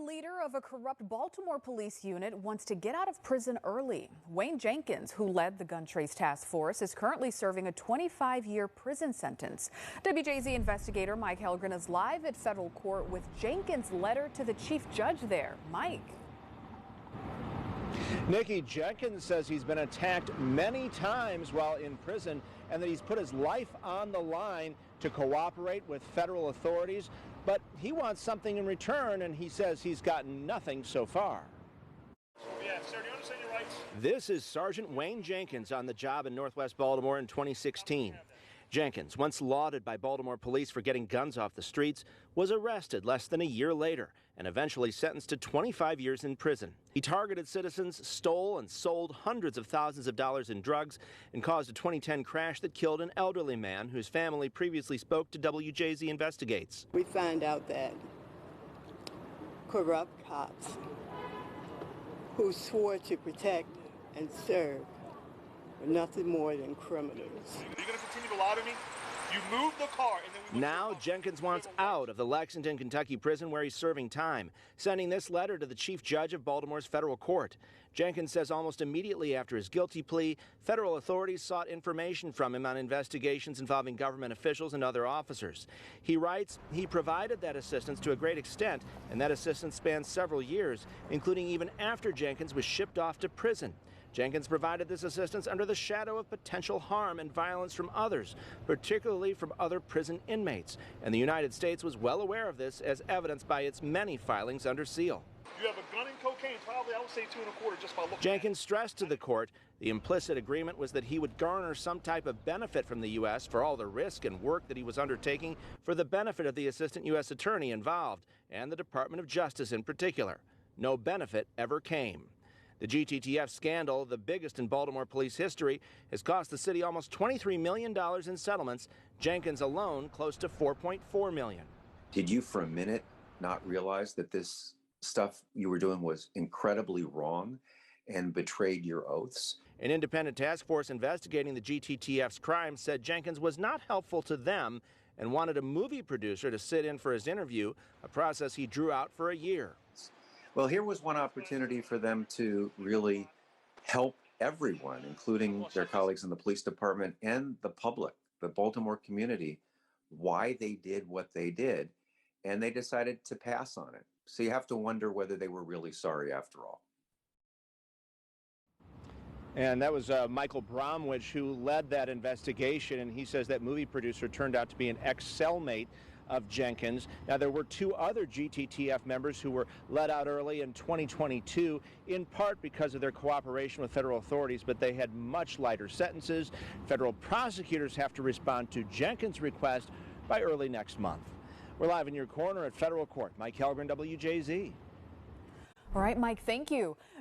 leader of a corrupt Baltimore police unit wants to get out of prison early. Wayne Jenkins, who led the gun trace task force, is currently serving a 25-year prison sentence. WJZ investigator Mike Helgren is live at federal court with Jenkins' letter to the chief judge there. Mike. Nikki, Jenkins says he's been attacked many times while in prison and that he's put his life on the line to cooperate with federal authorities, but he wants something in return, and he says he's gotten nothing so far. Yeah, sir, do you understand your rights? This is Sergeant Wayne Jenkins on the job in Northwest Baltimore in 2016. Jenkins, once lauded by Baltimore police for getting guns off the streets, was arrested less than a year later and eventually sentenced to 25 years in prison. He targeted citizens, stole and sold hundreds of thousands of dollars in drugs, and caused a 2010 crash that killed an elderly man whose family previously spoke to WJZ Investigates. We find out that corrupt cops who swore to protect and serve were nothing more than criminals. Are you going to continue to lie to me? You moved the car and then we Now Jenkins wants out of the Lexington, Kentucky prison where he's serving time, sending this letter to the chief judge of Baltimore's federal court. Jenkins says almost immediately after his guilty plea, federal authorities sought information from him on investigations involving government officials and other officers. He writes, he provided that assistance to a great extent, and that assistance spans several years, including even after Jenkins was shipped off to prison. Jenkins provided this assistance under the shadow of potential harm and violence from others, particularly from other prison inmates. And the United States was well aware of this, as evidenced by its many filings under seal. You have a gun and cocaine, probably I would say 2 1/4 just by looking. Jenkins stressed to the court the implicit agreement was that he would garner some type of benefit from the U.S. for all the risk and work that he was undertaking for the benefit of the assistant U.S. attorney involved and the Department of Justice in particular. No benefit ever came. The GTTF scandal, the biggest in Baltimore police history, has cost the city almost $23 million in settlements. Jenkins alone close to $4.4 million. Did you for a minute not realize that this stuff you were doing was incredibly wrong and betrayed your oaths? An independent task force investigating the GTTF's crimes said Jenkins was not helpful to them and wanted a movie producer to sit in for his interview, a process he drew out for a year. Well, here was one opportunity for them to really help everyone, including their colleagues in the police department and the public, the Baltimore community, why they did what they did, and they decided to pass on it. So you have to wonder whether they were really sorry after all. And that was Michael Bromwich who led that investigation, and he says that movie producer turned out to be an ex-cellmate of Jenkins. Now, there were 2 other GTTF members who were let out early in 2022, in part because of their cooperation with federal authorities, but they had much lighter sentences. Federal prosecutors have to respond to Jenkins' request by early next month. We're live in your corner at federal court. Mike Helgren, WJZ. All right, Mike, thank you.